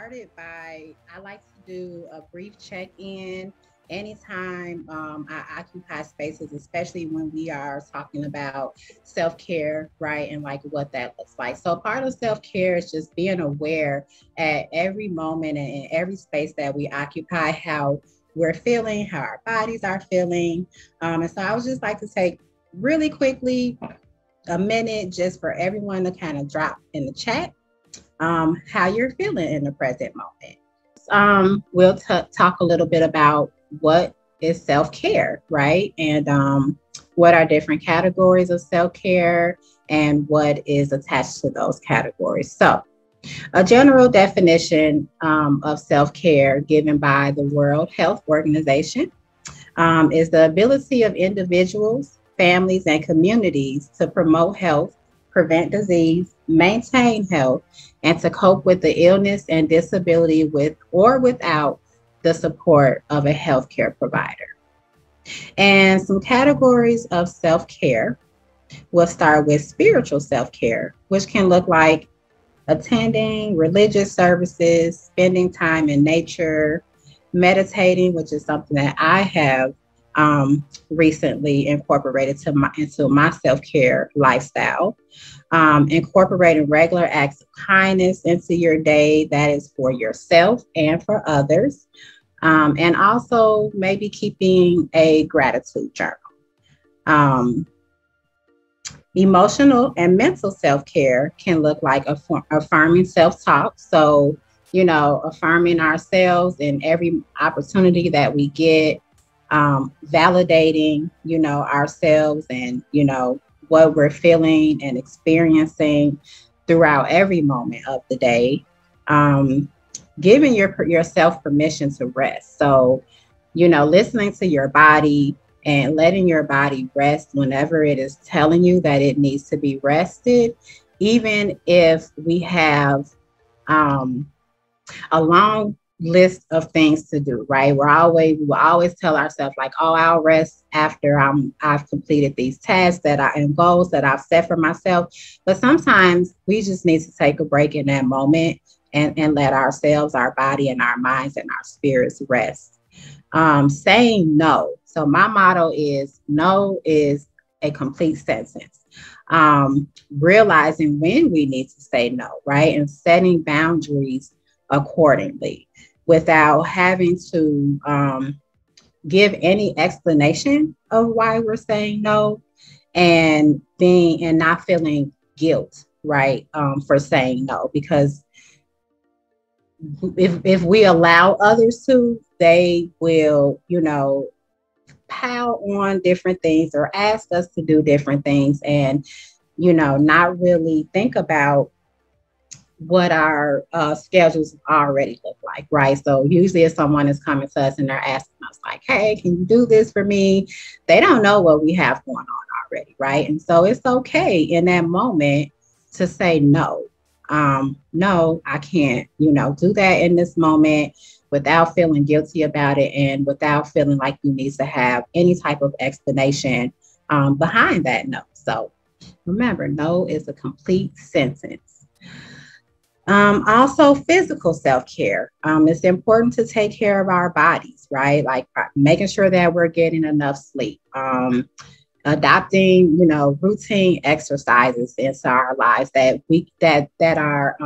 started by, I like to do a brief check-in anytime I occupy spaces, especially when we are talking about self-care, right? And like what that looks like. So part of self-care is just being aware at every moment and in every space that we occupy, how we're feeling, how our bodies are feeling. And so I would just like to take really quickly a minute just for everyone to kind of drop in the chat how you're feeling in the present moment. We'll talk a little bit about what is self-care, right? And what are different categories of self-care and what is attached to those categories. So a general definition of self-care given by the World Health Organization is the ability of individuals, families, and communities to promote health, prevent disease, maintain health, and to cope with the illness and disability with or without the support of a healthcare provider. And some categories of self-care, we'll start with spiritual self-care, which can look like attending religious services, spending time in nature, meditating, which is something that I have recently incorporated into my self-care lifestyle. Incorporating regular acts of kindness into your day, that is for yourself and for others. And also maybe keeping a gratitude journal. Emotional and mental self-care can look like affirming self-talk. So, affirming ourselves in every opportunity that we get, validating, ourselves and, what we're feeling and experiencing throughout every moment of the day. Giving yourself permission to rest. So, listening to your body and letting your body rest whenever it is telling you that it needs to be rested, even if we have a long list of things to do, right? We will always tell ourselves like, oh, I'll rest after I've completed these tasks and goals that I've set for myself. But sometimes we just need to take a break in that moment and let ourselves, our body and our minds and our spirits rest. Saying no. So my motto is no is a complete sentence. Realizing when we need to say no, right? And setting boundaries accordingly without having to give any explanation of why we're saying no, and not feeling guilt, right? For saying no, because if we allow others to, they will, pile on different things or ask us to do different things and, not really think about what our schedules already look like, right? So usually if someone is coming to us and they're asking us like, hey, can you do this for me? They don't know what we have going on already, right? And so it's okay in that moment to say no. No, I can't, do that in this moment without feeling guilty about it and without feeling like you need to have any type of explanation behind that no. So remember, no is a complete sentence. Also, physical self-care. It's important to take care of our bodies, right? Like making sure that we're getting enough sleep, adopting, routine exercises into our lives that are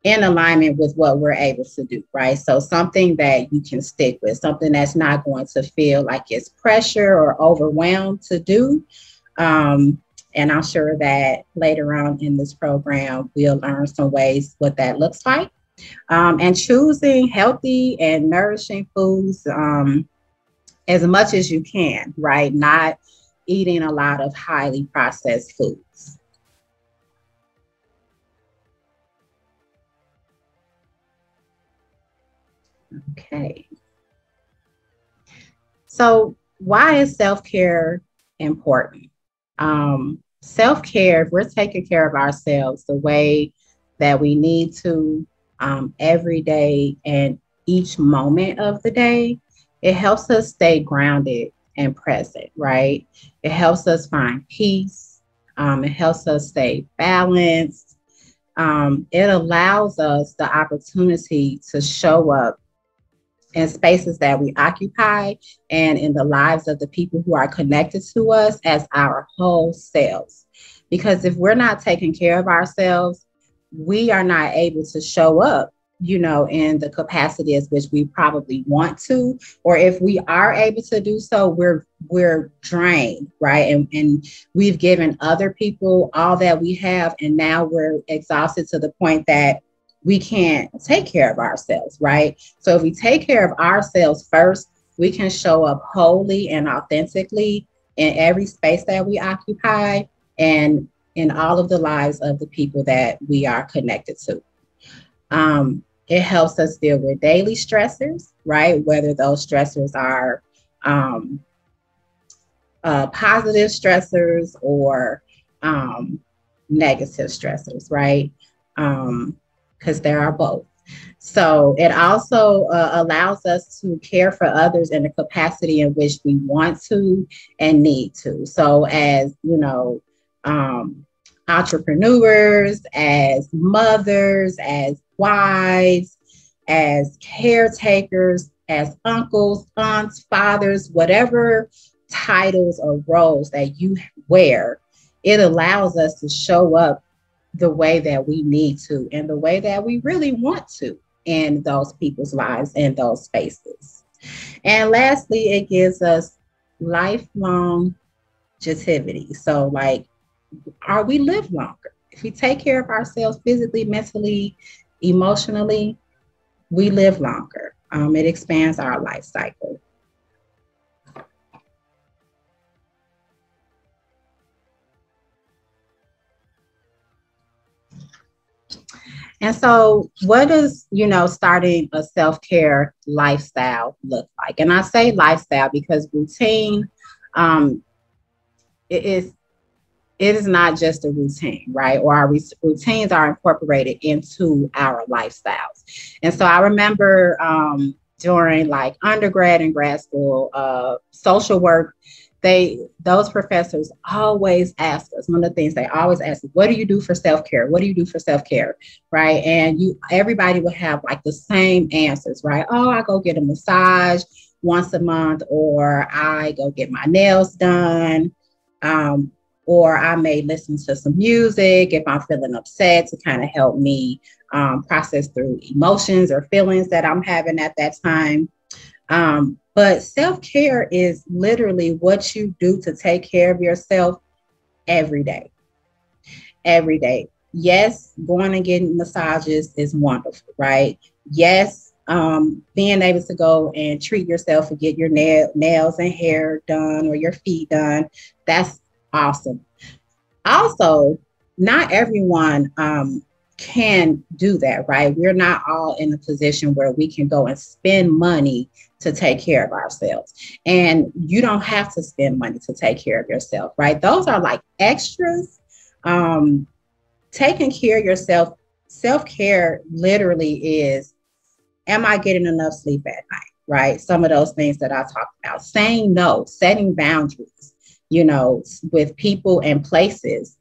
in alignment with what we're able to do, right? So something that you can stick with, something that's not going to feel like it's pressure or overwhelmed to do. And I'm sure that later on in this program, we'll learn some ways what that looks like. And choosing healthy and nourishing foods as much as you can, right? Not eating a lot of highly processed foods. Okay. So why is self-care important? Self-care, if we're taking care of ourselves the way that we need to every day and each moment of the day, it helps us stay grounded and present, right? It helps us find peace. It helps us stay balanced. It allows us the opportunity to show up in spaces that we occupy and in the lives of the people who are connected to us as our whole selves. Because if we're not taking care of ourselves, we are not able to show up, in the capacity as which we probably want to, or if we are able to do so, we're drained, right? And we've given other people all that we have, and now we're exhausted to the point that we can't take care of ourselves, right? So if we take care of ourselves first, we can show up wholly and authentically in every space that we occupy and in all of the lives of the people that we are connected to. It helps us deal with daily stressors, right? Whether those stressors are positive stressors or negative stressors, right? Because there are both. So it also allows us to care for others in the capacity in which we want to and need to. So as, entrepreneurs, as mothers, as wives, as caretakers, as uncles, aunts, fathers, whatever titles or roles that you wear, it allows us to show up the way that we need to and the way that we really want to in those people's lives and those spaces. And lastly, it gives us lifelong longevity. So we live longer. If we take care of ourselves physically, mentally, emotionally, we live longer. It expands our life cycle. And so what does, starting a self-care lifestyle look like? And I say lifestyle because routine, it is not just a routine, right? Or our routines are incorporated into our lifestyles. And so I remember during undergrad and grad school, social work, those professors always ask us, one of the things they always ask us, what do you do for self-care? What do you do for self-care? Right. And everybody would have the same answers, right? Oh, I go get a massage once a month, or I go get my nails done. Or I may listen to some music if I'm feeling upset to kind of help me process through emotions or feelings that I'm having at that time. But self-care is literally what you do to take care of yourself every day. Every day. Yes, going and getting massages is wonderful, right? Yes, being able to go and treat yourself and get your nails and hair done or your feet done, that's awesome. Also, not everyone can do that, right? We're not all in a position where we can go and spend money to take care of ourselves. And you don't have to spend money to take care of yourself, right? Those are extras. Taking care of yourself, self-care literally is, am I getting enough sleep at night, right? Some of those things that I talked about, saying no, setting boundaries, with people and places,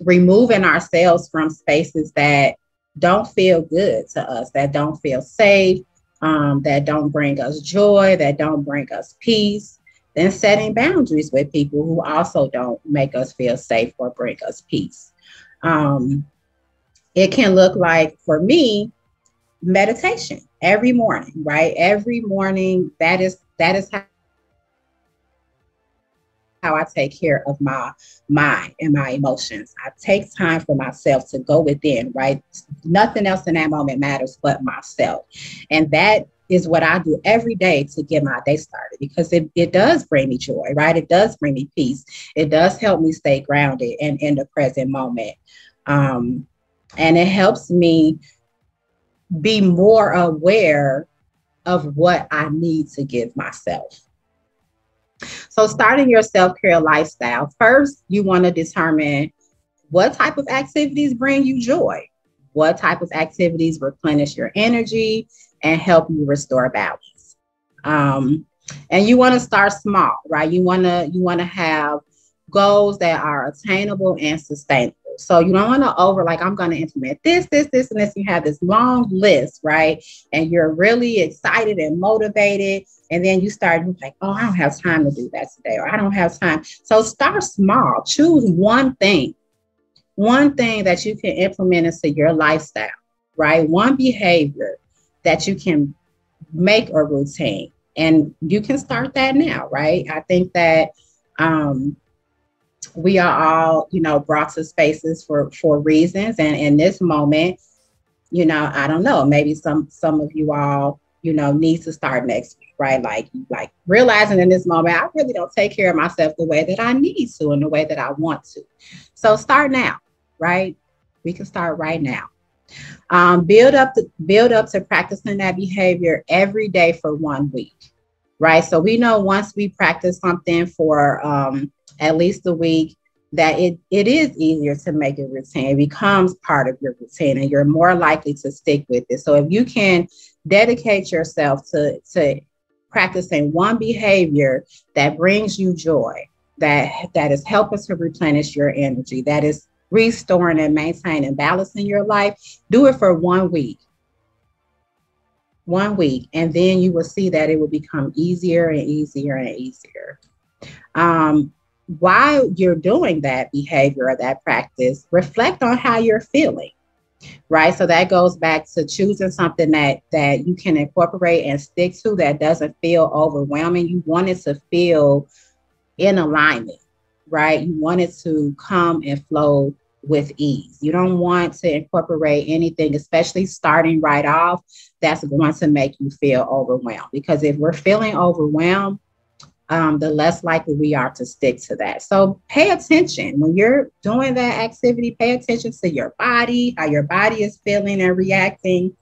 removing ourselves from spaces that don't feel good to us, that don't feel safe, that don't bring us joy, that don't bring us peace, then setting boundaries with people who also don't make us feel safe or bring us peace. It can look like, for me, meditation every morning, right? Every morning, that is how I take care of my mind and my emotions. I take time for myself to go within, right? Nothing else in that moment matters but myself. And that is what I do every day to get my day started, because it does bring me joy, right? It does bring me peace. It does help me stay grounded and in the present moment. And it helps me be more aware of what I need to give myself. So starting your self-care lifestyle, first, you want to determine what type of activities bring you joy, what type of activities replenish your energy and help you restore balance. And you want to start small, right? You want to have goals that are attainable and sustainable, So you don't want to like, I'm going to implement this, and this. You have this long list, right? And you're really excited and motivated. And then you start like, oh, I don't have time to do that today, or I don't have time. So start small. Choose one thing that you can implement into your lifestyle, right? One behavior that you can make a routine. And you can start that now, right? I think that we are all, brought to spaces for reasons. And in this moment, I don't know, maybe some of you all, need to start next week, right? Like realizing in this moment, I really don't take care of myself the way that I need to and the way that I want to. So start now, right? We can start right now. Build up to practicing that behavior every day for 1 week, right? So we know once we practice something for at least a week, that it is easier to make it routine. It becomes part of your routine and you're more likely to stick with it. So if you can dedicate yourself to practicing one behavior that brings you joy, that is helping to replenish your energy, that is restoring and maintaining balance in your life, do it for 1 week. 1 week, and then you will see that it will become easier and easier and easier. While you're doing that behavior or that practice, reflect on how you're feeling, right? So that goes back to choosing something that you can incorporate and stick to that doesn't feel overwhelming. You want it to feel in alignment, right? You want it to come and flow with ease. You don't want to incorporate anything, especially starting right off, that's going to make you feel overwhelmed. Because if we're feeling overwhelmed, the less likely we are to stick to that. So pay attention when you're doing that activity. Pay attention to your body, how your body is feeling and reacting.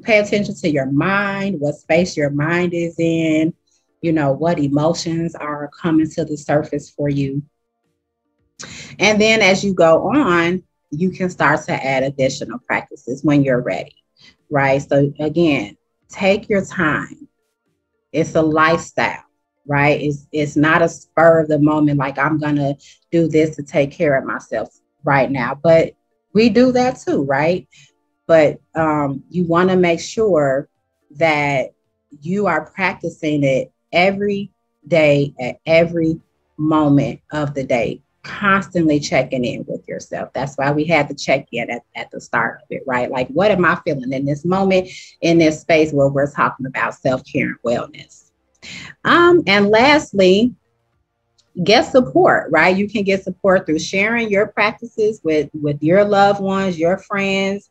Pay attention to your mind, what space your mind is in, what emotions are coming to the surface for you. And then as you go on, you can start to add additional practices when you're ready, right? So again, take your time. It's a lifestyle, right? It's not a spur of the moment, like I'm going to do this to take care of myself right now. But we do that too, right? But you want to make sure that you are practicing it every day at every moment of the day, constantly checking in with yourself. That's why we had to check in at the start of it, right? Like, what am I feeling in this moment, in this space where we're talking about self-care and wellness? And lastly, get support, right? You can get support through sharing your practices with your loved ones, your friends.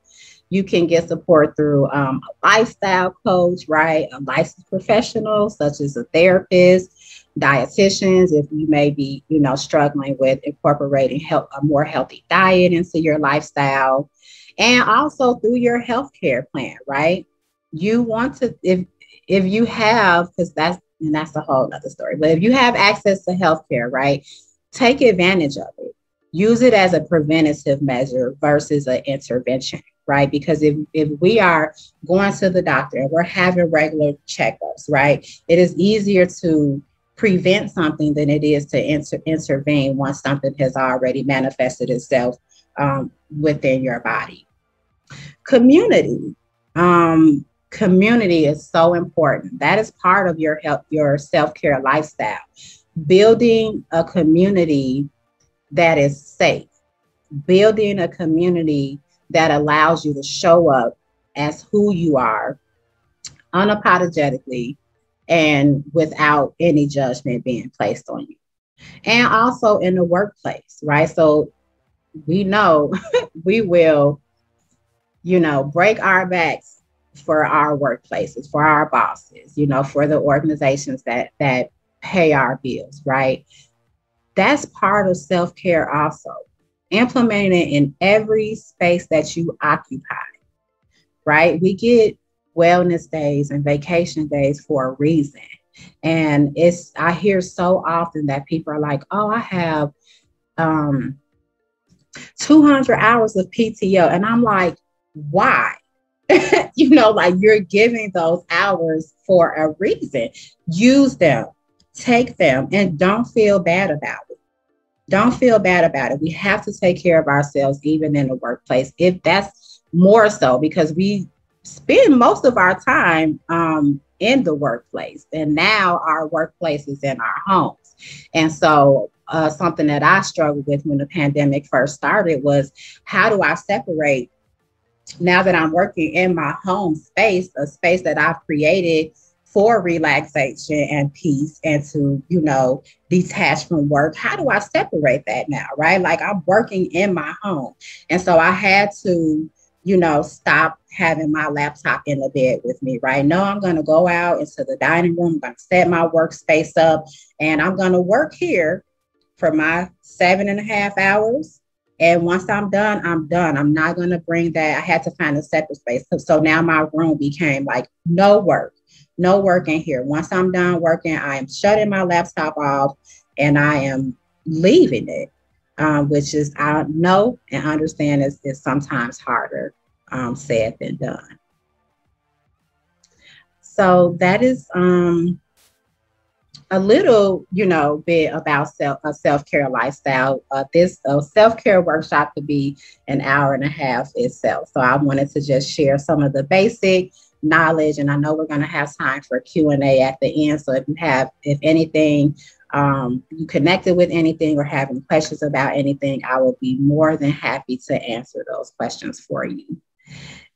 You can get support through a lifestyle coach, right? A licensed professional, such as a therapist, dietitians, if you may be, struggling with incorporating a more healthy diet into your lifestyle, and also through your healthcare plan, right? You want to, if you have, because that's a whole other story, but if you have access to healthcare, right, take advantage of it. Use it as a preventative measure versus an intervention, right? Because if we are going to the doctor and we're having regular checkups, right, it is easier to prevent something than it is to intervene once something has already manifested itself within your body. Community. Community is so important. That is part of your self-care lifestyle. Building a community that is safe. Building a community that allows you to show up as who you are, unapologetically, and without any judgment being placed on you. And also in the workplace, right? So we know we will, break our backs for our workplaces, for our bosses, for the organizations that pay our bills, right? That's part of self-care also. Implementing it in every space that you occupy, right? We get wellness days and vacation days for a reason. And I hear so often that people are like, oh, I have 200 hours of PTO. And I'm like, why? Like, you're giving those hours for a reason. Use them, take them, and don't feel bad about it. don't feel bad about it. We have to take care of ourselves, even in the workplace. If that's more so, because we spend most of our time in the workplace, and now our workplace is in our homes. And so something that I struggled with when the pandemic first started was, how do I separate, now that I'm working in my home space, a space that I've created for relaxation and peace, and to, detach from work? How do I separate that now, right? Like, I'm working in my home. And so I had to, stop having my laptop in the bed with me, right? No, I'm going to go out into the dining room. I'm going to set my workspace up, and I'm going to work here for my 7.5 hours. And once I'm done, I'm done. I'm not going to bring that. I had to find a separate space. So now my room became like, no work in here. Once I'm done working, I am shutting my laptop off and I am leaving it, which is, I know and understand, is sometimes harder said than done. So that is a little, bit about self-care lifestyle. This self-care workshop could be an hour and a half itself. So I wanted to just share some of the basic knowledge, and I know we're going to have time for Q&A at the end. So if anything, you connected with anything or have any questions about anything, I will be more than happy to answer those questions for you.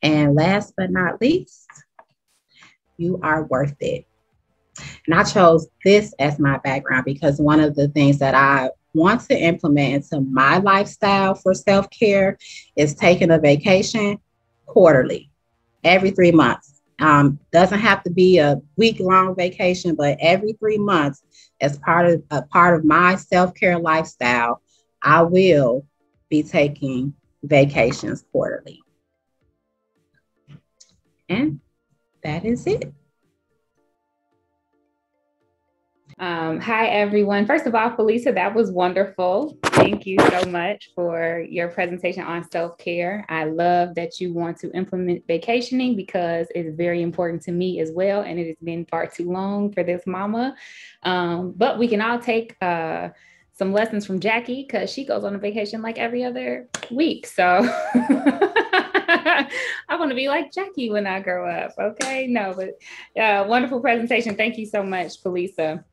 And last but not least, you are worth it. And I chose this as my background because one of the things that I want to implement into my lifestyle for self-care is taking a vacation quarterly, every 3 months. Doesn't have to be a week-long vacation, but every 3 months, as part of my self-care lifestyle, I will be taking vacations quarterly. And that is it. Hi, everyone. First of all, Falisa, that was wonderful. Thank you so much for your presentation on self-care. I love that you want to implement vacationing because it's very important to me as well. And it has been far too long for this mama. But we can all take some lessons from Jackie because she goes on a vacation like every other week. So I want to be like Jackie when I grow up. Okay. No, but wonderful presentation. Thank you so much, Falisa.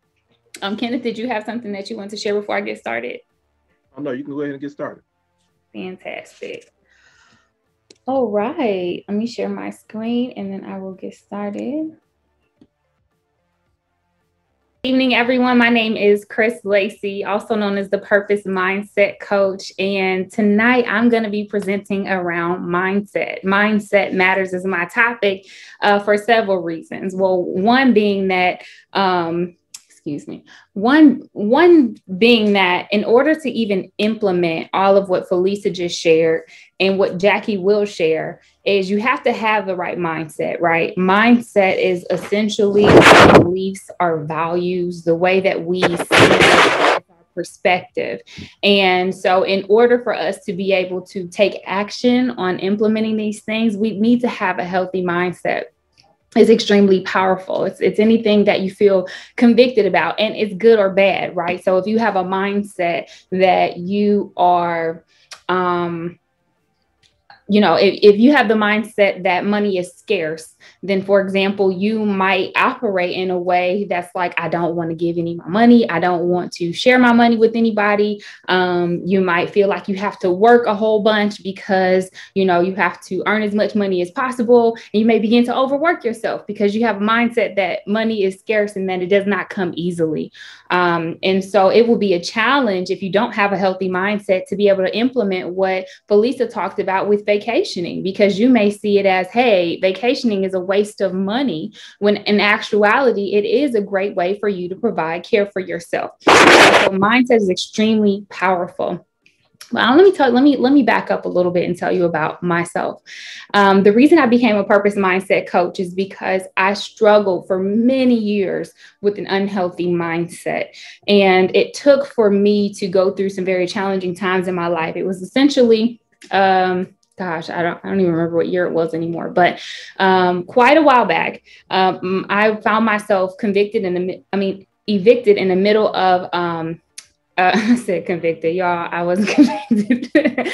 Kenneth, did you have something that you want to share before I get started? Oh, no, you can go ahead and get started. Fantastic. All right. Let me share my screen and then I will get started. Good evening, everyone. My name is Kristie Lacy, also known as the Purpose Mindset Coach. And tonight I'm going to be presenting around mindset. Mindset matters is my topic for several reasons. Well, one being that, one being that in order to even implement all of what Falisa just shared and what Jackie will share is you have to have the right mindset, right? Mindset is essentially our beliefs, our values, the way that we see our perspective. And so in order for us to be able to take action on implementing these things, we need to have a healthy mindset. Is extremely powerful. It's anything that you feel convicted about, and it's good or bad, right? So if you have a mindset that you are, if you have the mindset that money is scarce, then, for example, you might operate in a way that's like, I don't want to give any of my money. I don't want to share my money with anybody. You might feel like you have to work a whole bunch because, you have to earn as much money as possible. And you may begin to overwork yourself because you have a mindset that money is scarce and that it does not come easily. And so it will be a challenge if you don't have a healthy mindset to be able to implement what Falisa talked about with vacationing, because you may see it as, hey, vacationing is a waste of money, when in actuality, it is a great way for you to provide care for yourself. So mindset is extremely powerful. Well, let me back up a little bit and tell you about myself. The reason I became a purpose mindset coach is because I struggled for many years with an unhealthy mindset. And it took for me to go through some very challenging times in my life. It was essentially, I don't even remember what year it was anymore, but quite a while back, I found myself evicted in the middle of I said convicted, y'all. I wasn't convicted.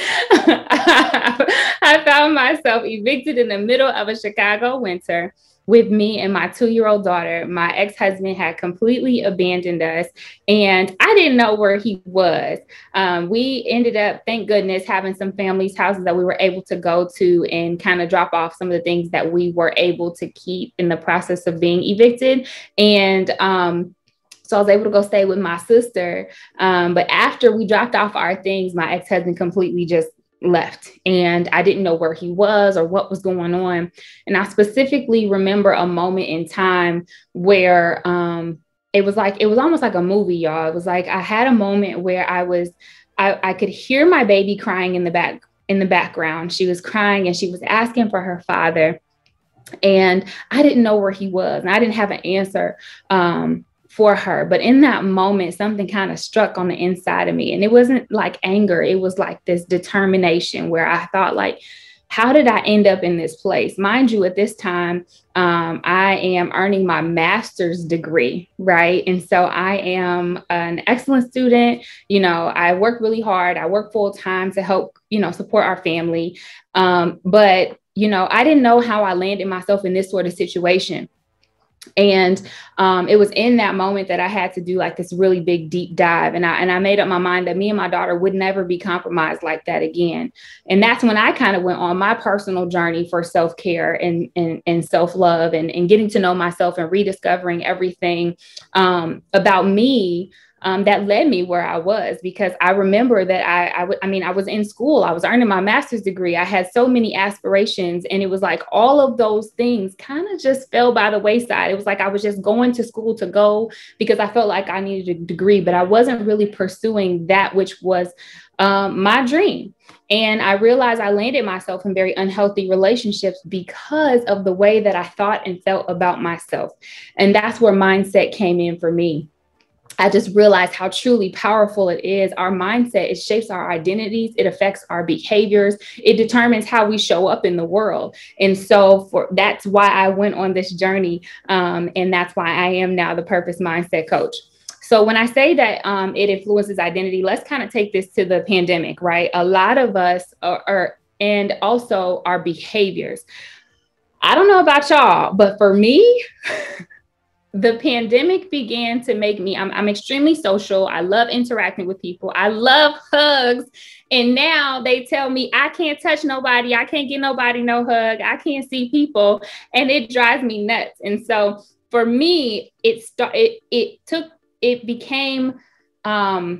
I found myself evicted in the middle of a Chicago winter with me and my 2-year-old daughter. My ex-husband had completely abandoned us, and I didn't know where he was. We ended up, thank goodness, having some family's houses that we were able to go to and kind of drop off some of the things that we were able to keep in the process of being evicted. And so I was able to go stay with my sister. But after we dropped off our things, my ex-husband completely just left, and I didn't know where he was or what was going on. And I specifically remember a moment in time where it was almost like a movie, y'all. It was like I had a moment where I could hear my baby crying in the background. She was crying and she was asking for her father, and I didn't know where he was, and I didn't have an answer for her. But in that moment, something kind of struck on the inside of me, and it wasn't like anger. It was like this determination where I thought, like, how did I end up in this place? Mind you, at this time, I am earning my master's degree, right? And so I am an excellent student. You know, I work really hard. I work full time to help, support our family. But, I didn't know how I landed myself in this sort of situation. And it was in that moment that I had to do like this really big, deep dive. And I made up my mind that me and my daughter would never be compromised like that again. And that's when I kind of went on my personal journey for self-care and self-love and getting to know myself and rediscovering everything about me that led me where I was. Because I remember that I was in school, I was earning my master's degree. I had so many aspirations, and it was like all of those things kind of just fell by the wayside. It was like I was just going to school to go because I felt like I needed a degree, but I wasn't really pursuing that which was my dream. And I realized I landed myself in very unhealthy relationships because of the way that I thought and felt about myself. And that's where mindset came in for me. I just realized how truly powerful it is. Our mindset, it shapes our identities. It affects our behaviors. It determines how we show up in the world. And so that's why I went on this journey. And that's why I am now the Purpose Mindset Coach. So when I say that it influences identity, let's kind of take this to the pandemic, right? A lot of us and also our behaviors. I don't know about y'all, but for me, the pandemic began to make me, I'm extremely social. I love interacting with people. I love hugs. And now they tell me I can't touch nobody. I can't get nobody no hug. I can't see people. And it drives me nuts. And so for me, it became a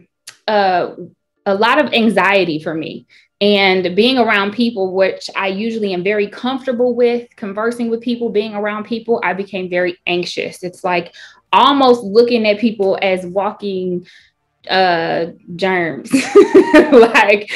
lot of anxiety for me. And being around people, which I usually am very comfortable with, conversing with people, being around people, I became very anxious. It's like almost looking at people as walking germs. like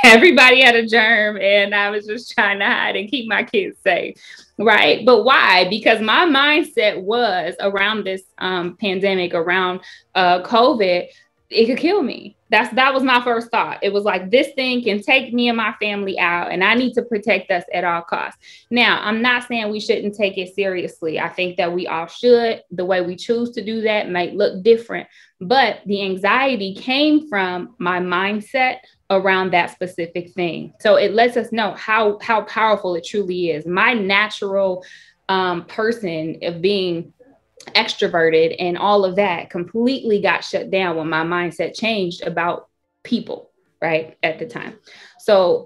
everybody had a germ, and I was just trying to hide and keep my kids safe. Right. But why? Because my mindset was around this pandemic, around COVID, it could kill me. That was my first thought. It was like, this thing can take me and my family out, and I need to protect us at all costs. Now, I'm not saying we shouldn't take it seriously. I think that we all should. The way we choose to do that might look different, but the anxiety came from my mindset around that specific thing. So it lets us know how powerful it truly is. My natural person of being extroverted and all of that completely got shut down when my mindset changed about people, right, at the time. So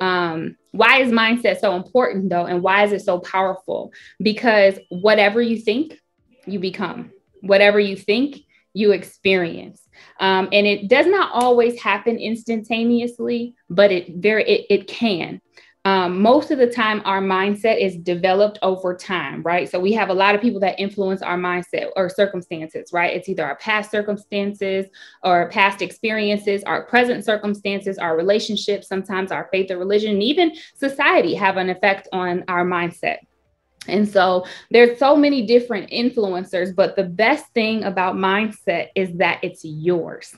why is mindset so important though? And why is it so powerful? Because whatever you think, you become. Whatever you think, you experience. And it does not always happen instantaneously, but it can. Most of the time, our mindset is developed over time, right? So we have a lot of people that influence our mindset or circumstances, right? It's either our past circumstances or past experiences, our present circumstances, our relationships, sometimes our faith or religion, and even society have an effect on our mindset. And so there's so many different influencers, but the best thing about mindset is that it's yours.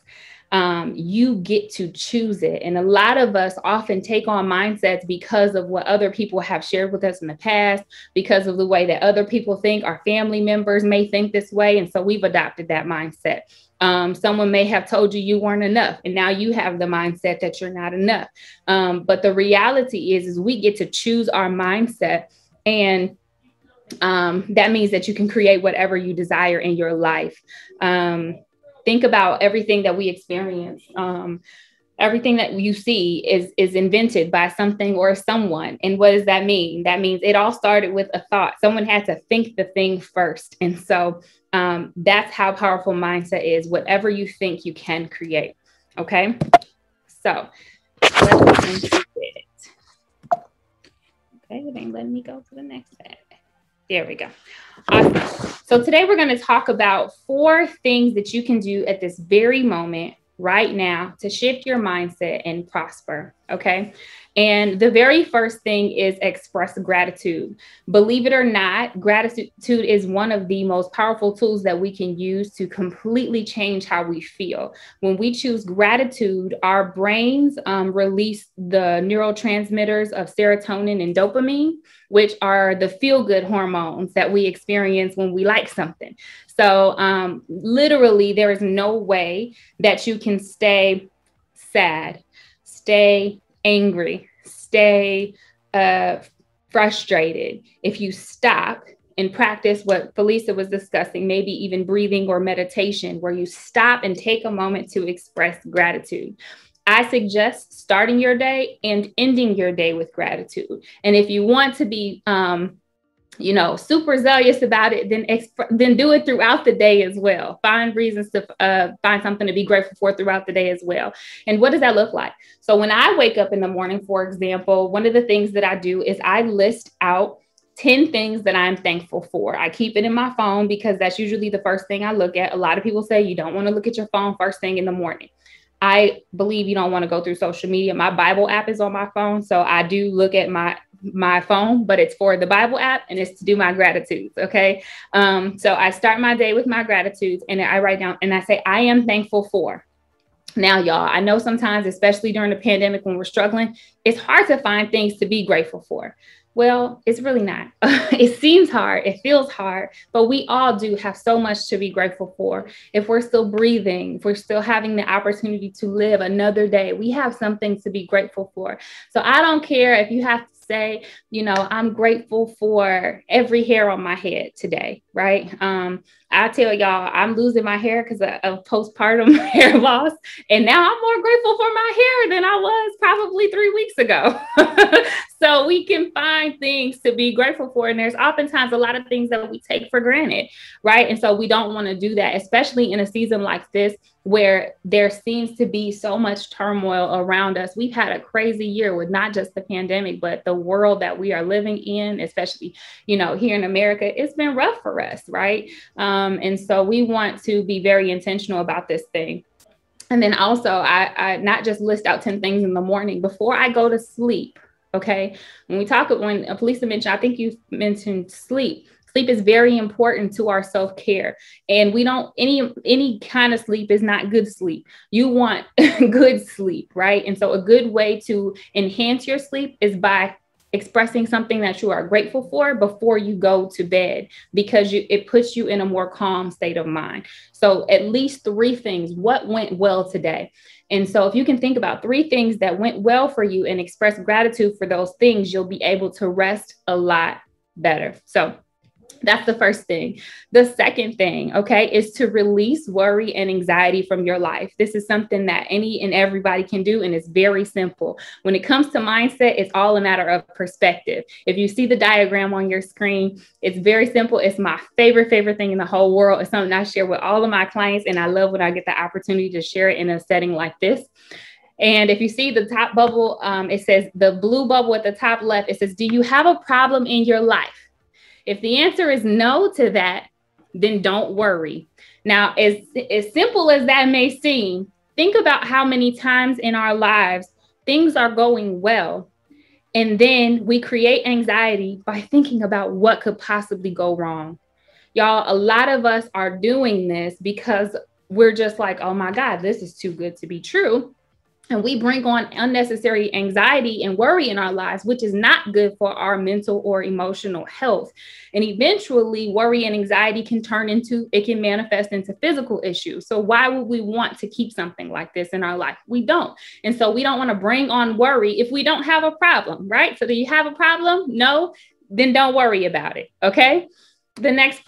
You get to choose it. And a lot of us often take on mindsets because of what other people have shared with us in the past, because of the way that other people think. Our family members may think this way. And so we've adopted that mindset. Someone may have told you you weren't enough, and now you have the mindset that you're not enough. But the reality is we get to choose our mindset. And that means that you can create whatever you desire in your life. Think about everything that we experience. Everything that you see is invented by something or someone. And what does that mean? That means it all started with a thought. Someone had to think the thing first. And so that's how powerful mindset is. Whatever you think, you can create. Okay. So let's into it. Okay, it ain't letting me go to the next tab. There we go. Awesome. So today we're going to talk about 4 things that you can do at this very moment right now to shift your mindset and prosper. Okay. And the very first thing is express gratitude. Believe it or not, gratitude is one of the most powerful tools that we can use to completely change how we feel. When we choose gratitude, our brains release the neurotransmitters of serotonin and dopamine, which are the feel-good hormones that we experience when we like something. So literally, there is no way that you can stay sad, stay angry, stay frustrated if you stop and practice what Falisa was discussing, maybe even breathing or meditation, where you stop and take a moment to express gratitude. I suggest starting your day and ending your day with gratitude. And if you want to be super zealous about it, then do it throughout the day as well. Find reasons to find something to be grateful for throughout the day as well. And what does that look like? So when I wake up in the morning, for example, one of the things that I do is I list out 10 things that I'm thankful for. I keep it in my phone because that's usually the first thing I look at. A lot of people say you don't want to look at your phone first thing in the morning. I believe you don't want to go through social media. My Bible app is on my phone, so I do look at my phone, but it's for the Bible app and it's to do my gratitudes. Okay. So I start my day with my gratitudes and I write down and I say, I am thankful for. Now, y'all, I know sometimes, especially during the pandemic, when we're struggling, it's hard to find things to be grateful for. Well, it's really not. It seems hard. It feels hard, but we all do have so much to be grateful for. If we're still breathing, if we're still having the opportunity to live another day, we have something to be grateful for. So I don't care if you have to say, I'm grateful for every hair on my head today, right? I tell y'all, I'm losing my hair because of postpartum hair loss. And now I'm more grateful for my hair than I was probably 3 weeks ago. So we can find things to be grateful for. And there's oftentimes a lot of things that we take for granted, right? And so we don't want to do that, especially in a season like this, where there seems to be so much turmoil around us. We've had a crazy year with not just the pandemic, but the world that we are living in, especially, here in America. It's been rough for us, right? And so we want to be very intentional about this thing. And then also, I not just list out 10 things in the morning before I go to sleep. Okay. When Falisa mentioned, I think you mentioned sleep. Sleep is very important to our self-care. And we don't, any kind of sleep is not good sleep. You want good sleep, right? And so a good way to enhance your sleep is by expressing something that you are grateful for before you go to bed, because it puts you in a more calm state of mind. So at least 3 things. What went well today? And so if you can think about 3 things that went well for you and express gratitude for those things, you'll be able to rest a lot better. So that's the first thing. The second thing, okay, is to release worry and anxiety from your life. This is something that any and everybody can do, and it's very simple. When it comes to mindset, it's all a matter of perspective. If you see the diagram on your screen, it's very simple. It's my favorite thing in the whole world. It's something I share with all of my clients, and I love when I get the opportunity to share it in a setting like this. And if you see the top bubble, it says the blue bubble at the top left, it says, do you have a problem in your life? If the answer is no to that, then don't worry. Now, as simple as that may seem, think about how many times in our lives things are going well, and then we create anxiety by thinking about what could possibly go wrong. Y'all, a lot of us are doing this because we're just like, oh my God, this is too good to be true. And we bring on unnecessary anxiety and worry in our lives, which is not good for our mental or emotional health. And eventually worry and anxiety can manifest into physical issues. So why would we want to keep something like this in our life? We don't. And so we don't want to bring on worry if we don't have a problem, right? So do you have a problem? No, then don't worry about it. Okay. The next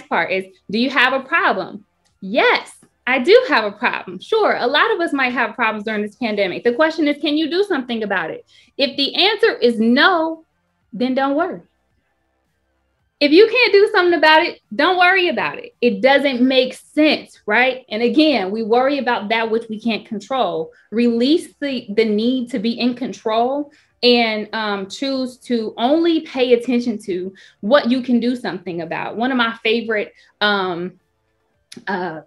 part is, do you have a problem? Yes. I do have a problem. Sure, a lot of us might have problems during this pandemic. The question is, can you do something about it? If the answer is no, then don't worry. If you can't do something about it, don't worry about it. It doesn't make sense, right? And again, we worry about that which we can't control. Release the need to be in control and choose to only pay attention to what you can do something about. One of my favorite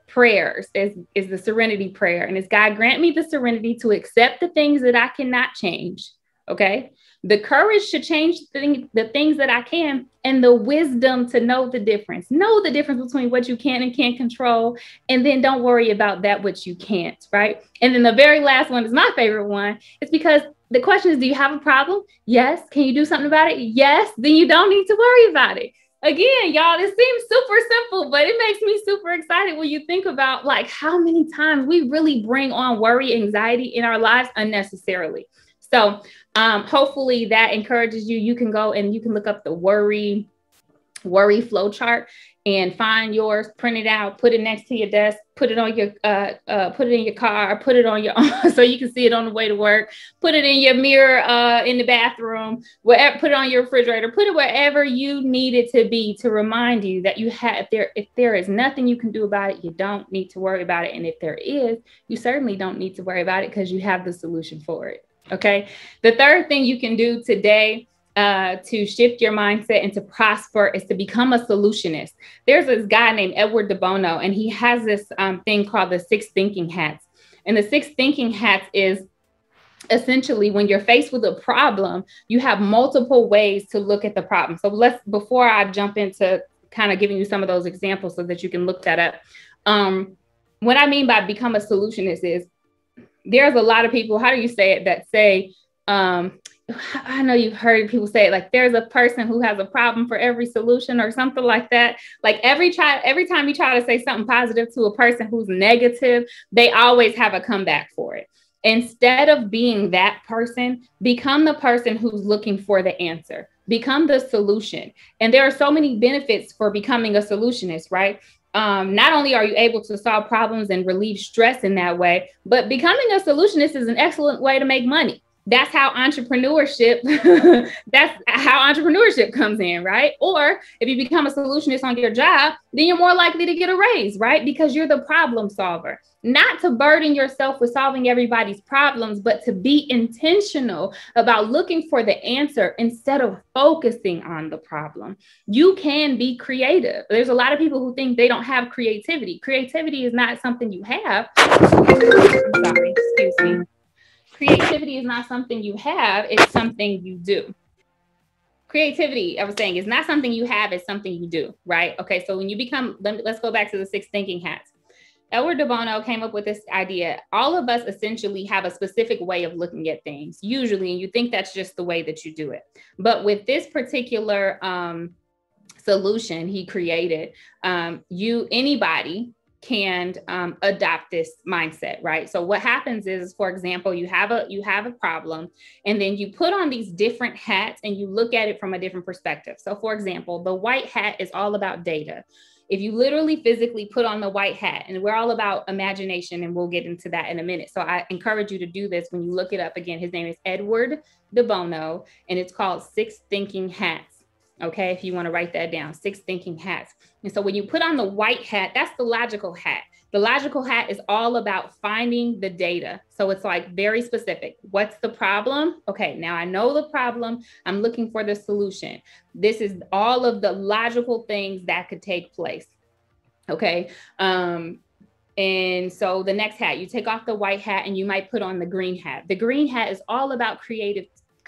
prayers is the serenity prayer, and it's, God, grant me the serenity to accept the things that I cannot change. Okay, the courage to change the things that I can, and the wisdom to know the difference between what you can and can't control, and then don't worry about that which you can't, right? And then the very last one is my favorite one. It's because the question is, do you have a problem? Yes. Can you do something about it? Yes. Then you don't need to worry about it. Again, y'all, this seems super simple, but it makes me super excited when you think about like how many times we really bring on worry, anxiety in our lives unnecessarily. So hopefully that encourages you. You can go and you can look up the worry flow chart and find yours, print it out, put it next to your desk, put it on your, put it in your car, put it on your, so you can see it on the way to work, put it in your mirror, in the bathroom, wherever, put it on your refrigerator, put it wherever you need it to be, to remind you that you have, if there is nothing you can do about it, you don't need to worry about it. And if there is, you certainly don't need to worry about it because you have the solution for it. Okay. The third thing you can do today to shift your mindset and to prosper is to become a solutionist. There's this guy named Edward de Bono, and he has this thing called the 6 thinking hats. And the 6 thinking hats is essentially when you're faced with a problem, you have multiple ways to look at the problem. So before I jump into kind of giving you some of those examples so that you can look that up. What I mean by become a solutionist is there's a lot of people, how do you say it, that say, I know you've heard people say it, like there's a person who has a problem for every solution or something like that. Like every time you try to say something positive to a person who's negative, they always have a comeback for it. Instead of being that person, become the person who's looking for the answer. Become the solution. And there are so many benefits for becoming a solutionist, right? Not only are you able to solve problems and relieve stress in that way, but becoming a solutionist is an excellent way to make money. That's how entrepreneurship comes in, right? Or if you become a solutionist on your job, then you're more likely to get a raise, right? Because you're the problem solver. Not to burden yourself with solving everybody's problems, but to be intentional about looking for the answer instead of focusing on the problem. You can be creative. There's a lot of people who think they don't have creativity. Creativity is not something you have. I'm sorry, excuse me. Creativity is not something you have, it's something you do. Creativity, I was saying, is not something you have, it's something you do, right? Okay, so when you become, let's go back to the 6 thinking hats. Edward de Bono came up with this idea. All of us essentially have a specific way of looking at things, usually, and you think that's just the way that you do it. But with this particular solution he created, anybody can adopt this mindset, right? So what happens is, for example, you have a problem, and then you put on these different hats and you look at it from a different perspective. So for example, the white hat is all about data. If you literally physically put on the white hat, and we're all about imagination, and we'll get into that in a minute. So I encourage you to do this when you look it up. Again, his name is Edward de Bono, and it's called 6 Thinking Hats. Okay, if you want to write that down, 6 thinking hats. And so when you put on the white hat, that's the logical hat. The logical hat is all about finding the data. So it's like very specific. What's the problem? Okay, now I know the problem. I'm looking for the solution. This is all of the logical things that could take place. Okay. And so the next hat, you take off the white hat and you might put on the green hat. The green hat is all about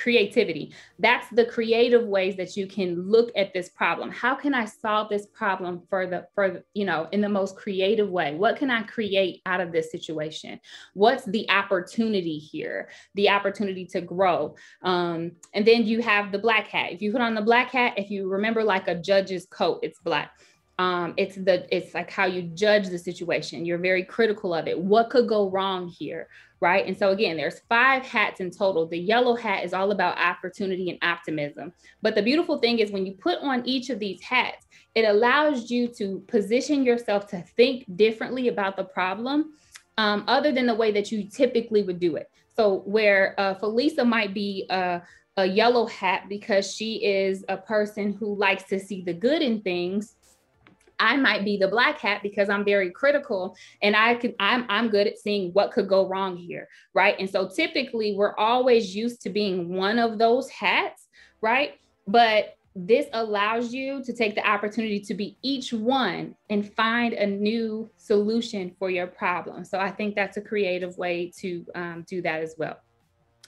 creativity. That's the creative ways that you can look at this problem. How can I solve this problem in the most creative way? What can I create out of this situation? What's the opportunity here? The opportunity to grow. And then you have the black hat. If you put on the black hat, if you remember like a judge's coat, it's black. It's like how you judge the situation. You're very critical of it. What could go wrong here? Right. And so again, there's 5 hats in total. The yellow hat is all about opportunity and optimism. But the beautiful thing is when you put on each of these hats, it allows you to position yourself to think differently about the problem, other than the way that you typically would do it. So where Falisa might be a yellow hat because she is a person who likes to see the good in things, I might be the black hat because I'm very critical and I'm good at seeing what could go wrong here, right? And so typically we're always used to being one of those hats, right? But this allows you to take the opportunity to be each one and find a new solution for your problem. So I think that's a creative way to do that as well.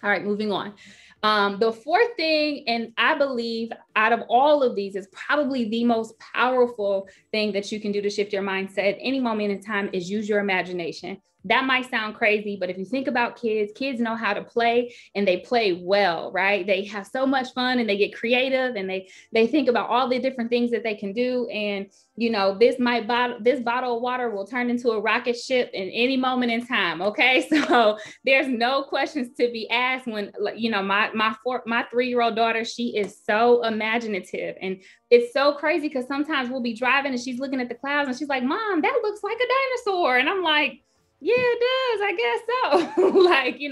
All right, moving on. The 4th thing, and I believe out of all of these is probably the most powerful thing that you can do to shift your mindset at any moment in time, is use your imagination. That might sound crazy, but if you think about kids know how to play and they play well, right? They have so much fun and they get creative and they think about all the different things that they can do. And, this bottle of water will turn into a rocket ship in any moment in time. Okay. So there's no questions to be asked when, my 3-year-old daughter, she is so imaginative. And it's so crazy because sometimes we'll be driving and she's looking at the clouds and she's like, Mom, that looks like a dinosaur. And I'm like, yeah, it does. I guess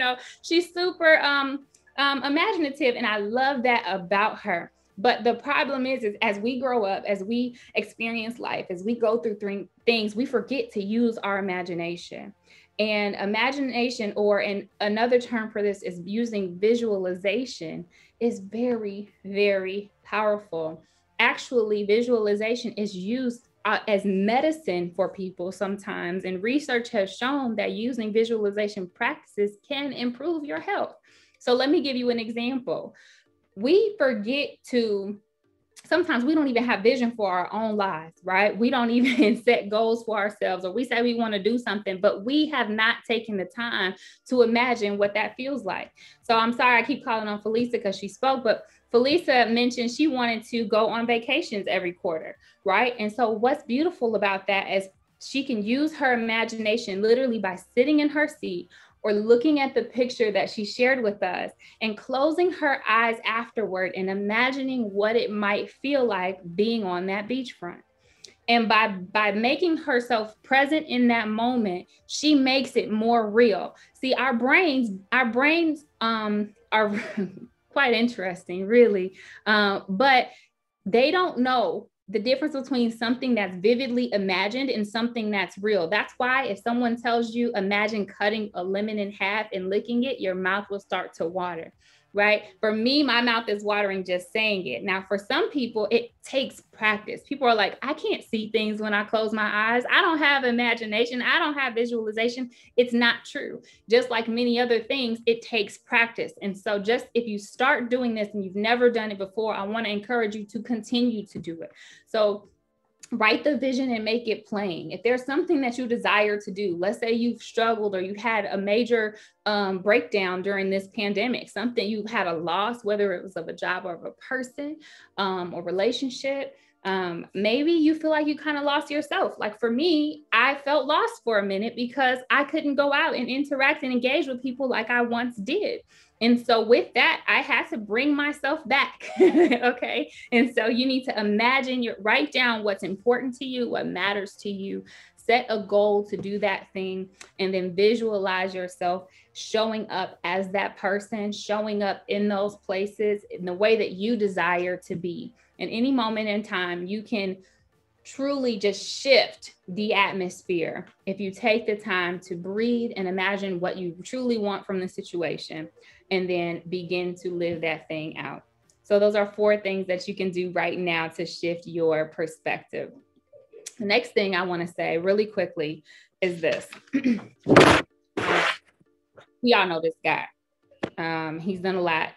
so. She's super imaginative. And I love that about her. But the problem is as we grow up, as we experience life, as we go through things, we forget to use our imagination. And imagination, or another term for this is using visualization, is very, very powerful. Actually, visualization is used as medicine for people sometimes. And research has shown that using visualization practices can improve your health. So let me give you an example. We forget sometimes we don't even have vision for our own lives, right? We don't even set goals for ourselves, or we say we want to do something, but we have not taken the time to imagine what that feels like. So I'm sorry, I keep calling on Falisa because she spoke, but Falisa mentioned she wanted to go on vacations every quarter, right? And so what's beautiful about that is she can use her imagination literally by sitting in her seat or looking at the picture that she shared with us and closing her eyes afterward and imagining what it might feel like being on that beachfront. And by making herself present in that moment, she makes it more real. See, our brains are quite interesting, really. But they don't know the difference between something that's vividly imagined and something that's real. That's why if someone tells you, imagine cutting a lemon in half and licking it, your mouth will start to water, right? For me, my mouth is watering just saying it. Now, for some people, it takes practice. People are like, I can't see things when I close my eyes. I don't have imagination. I don't have visualization. It's not true. Just like many other things, it takes practice. And so just if you start doing this and you've never done it before, I want to encourage you to continue to do it. So write the vision and make it plain. If there's something that you desire to do, let's say you've struggled or you had a major breakdown during this pandemic, something you had a loss, whether it was of a job or of a person or relationship. Maybe you feel like you kind of lost yourself. Like for me, I felt lost for a minute because I couldn't go out and interact and engage with people like I once did. And so with that, I had to bring myself back. Okay. And so you need to imagine, write down what's important to you, what matters to you, set a goal to do that thing, and then visualize yourself showing up as that person, showing up in those places in the way that you desire to be. In any moment in time, you can truly just shift the atmosphere if you take the time to breathe and imagine what you truly want from the situation, and then begin to live that thing out. So those are 4 things that you can do right now to shift your perspective. The next thing I want to say really quickly is this. We all know this guy. He's done a lot.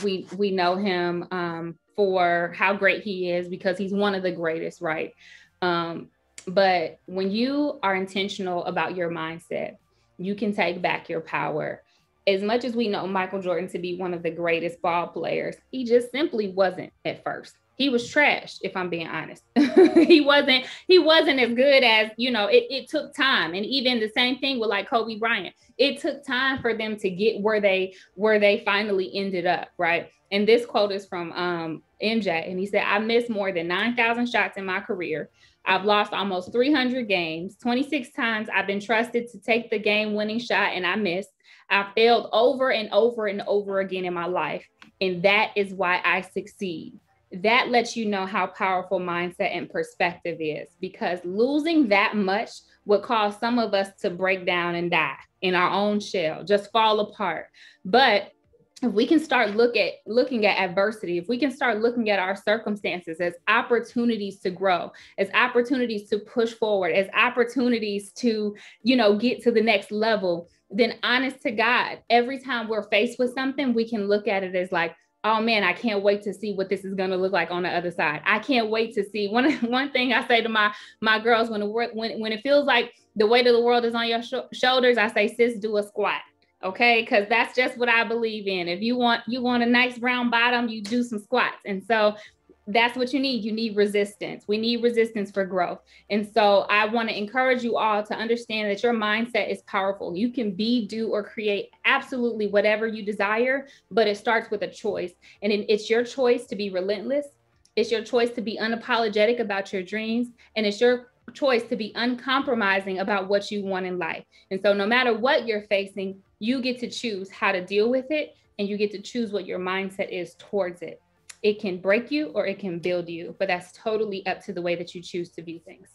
We know him for how great he is, because he's one of the greatest, right? But when you are intentional about your mindset, you can take back your power. As much as we know Michael Jordan to be one of the greatest ball players, he just simply wasn't at first. He was trash, if I'm being honest. he wasn't as good as, it took time. And even the same thing with like Kobe Bryant. It took time for them to get where they finally ended up, right? And this quote is from MJ, and he said, "I missed more than 9,000 shots in my career. I've lost almost 300 games. 26 times I've been trusted to take the game-winning shot, and I missed. I failed over and over and over again in my life, and that is why I succeed." That lets you know how powerful mindset and perspective is, because losing that much would cause some of us to break down and die in our own shell, just fall apart. But if we can start looking at adversity, if we can start looking at our circumstances as opportunities to grow, as opportunities to push forward, as opportunities to, get to the next level, then honest to God, every time we're faced with something, we can look at it as like, oh man, I can't wait to see what this is going to look like on the other side. I can't wait to see. One thing I say to my girls when it feels like the weight of the world is on your shoulders, I say, sis, do a squat. Okay. Cause that's just what I believe in. If you want a nice round bottom, you do some squats. And so that's what you need. You need resistance. We need resistance for growth. And so I want to encourage you all to understand that your mindset is powerful. You can be, do, or create absolutely whatever you desire, but it starts with a choice. And it's your choice to be relentless. It's your choice to be unapologetic about your dreams. And it's your choice to be uncompromising about what you want in life. And so no matter what you're facing, you get to choose how to deal with it, and you get to choose what your mindset is towards it. It can break you or it can build you, but that's totally up to the way that you choose to view things.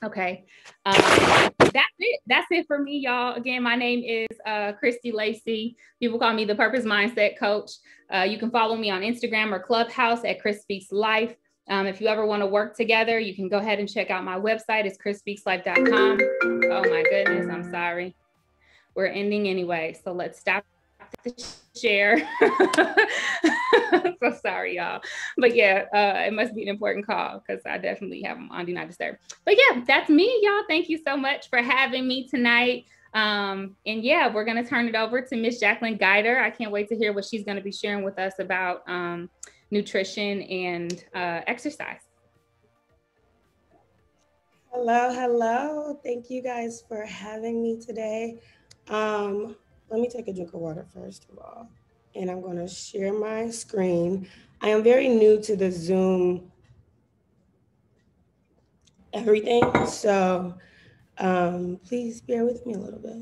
Okay. That's it for me, y'all. Again, my name is Kristie Lacy. People call me the Purpose Mindset Coach. You can follow me on Instagram or Clubhouse at Chris Speaks Life. If you ever want to work together, you can go ahead and check out my website. It's chrisspeakslife.com. Oh my goodness, I'm sorry. We're ending anyway, so let's stop the share. I'm so sorry, y'all. But yeah, it must be an important call, because I definitely have them on Do Not Disturb. But yeah, that's me, y'all. Thank you so much for having me tonight. And yeah, we're going to turn it over to Miss Jacquelyn Guider. I can't wait to hear what she's going to be sharing with us about nutrition and exercise. Hello. Thank you guys for having me today. Let me take a drink of water first of all, and I'm going to share my screen. I am very new to the Zoom everything, so please bear with me a little bit.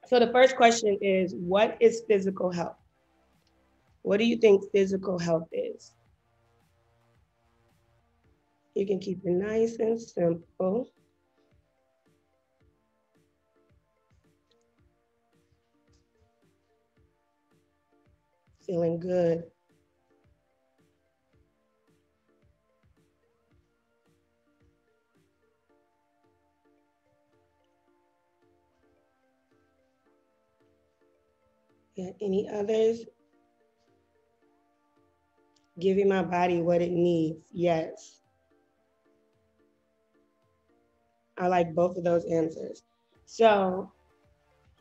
So the first question is, what is physical health? What do you think physical health is? You can keep it nice and simple. Feeling good. Yeah, any others? Giving my body what it needs, yes. I like both of those answers. So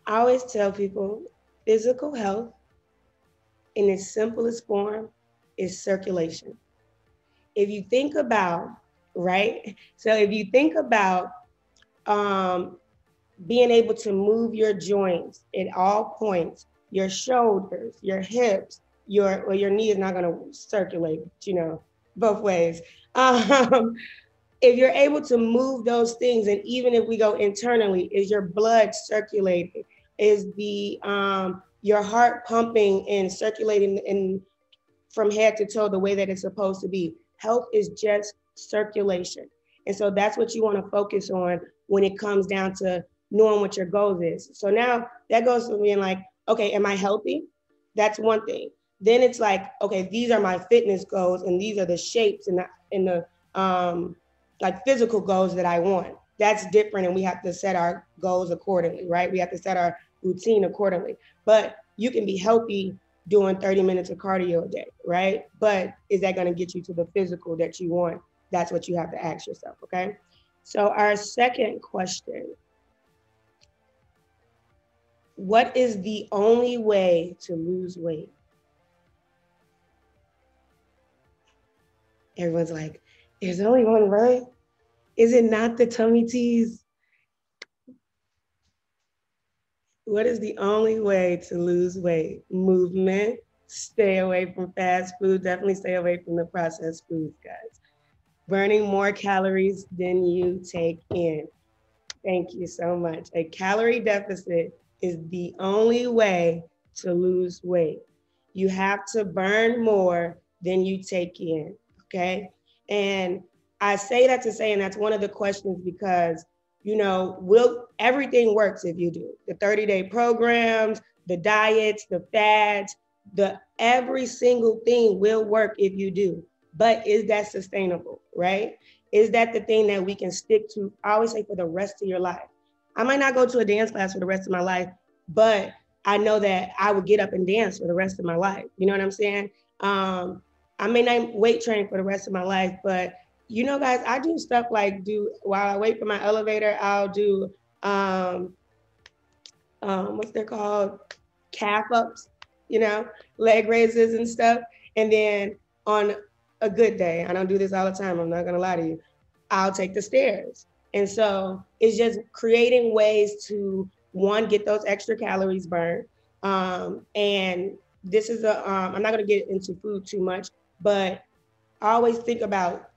I always tell people physical health in its simplest form is circulation. If you think about, right? So if you think about being able to move your joints at all points, your shoulders, your hips, your knee is not gonna circulate, both ways. If you're able to move those things, and even if we go internally, is your blood circulating? Is your heart pumping and circulating from head to toe the way that it's supposed to be? Health is just circulation. And so that's what you want to focus on when it comes down to knowing what your goals is. So now that goes to being like, okay, am I healthy? That's one thing. Then it's like, okay, these are my fitness goals, and these are the shapes and the like physical goals that I want. That's different, and we have to set our goals accordingly, right? We have to set our routine accordingly. But you can be healthy doing 30 minutes of cardio a day, right? But is that going to get you to the physical that you want? That's what you have to ask yourself, okay? So our second question, what is the only way to lose weight? Everyone's like, there's only one way. Is it not the tummy teas? What is the only way to lose weight? Movement, stay away from fast food, definitely stay away from the processed foods, guys. Burning more calories than you take in. Thank you so much. A calorie deficit is the only way to lose weight. You have to burn more than you take in, okay? And I say that to say, and that's one of the questions because, you know, everything works if you do. The 30-day programs, the diets, the fads, every single thing will work if you do. But is that sustainable, right? Is that the thing that we can stick to? I always say for the rest of your life. I might not go to a dance class for the rest of my life, but I know that I would get up and dance for the rest of my life. You know what I'm saying? I may not weight train for the rest of my life, but you know, guys, I do stuff like while I wait for my elevator, I'll do, what's they're called? Calf ups, you know, leg raises and stuff. And then on a good day, I don't do this all the time, I'm not gonna lie to you, I'll take the stairs. And so it's just creating ways to, one, get those extra calories burned. And this is I'm not gonna get into food too much, but I always think about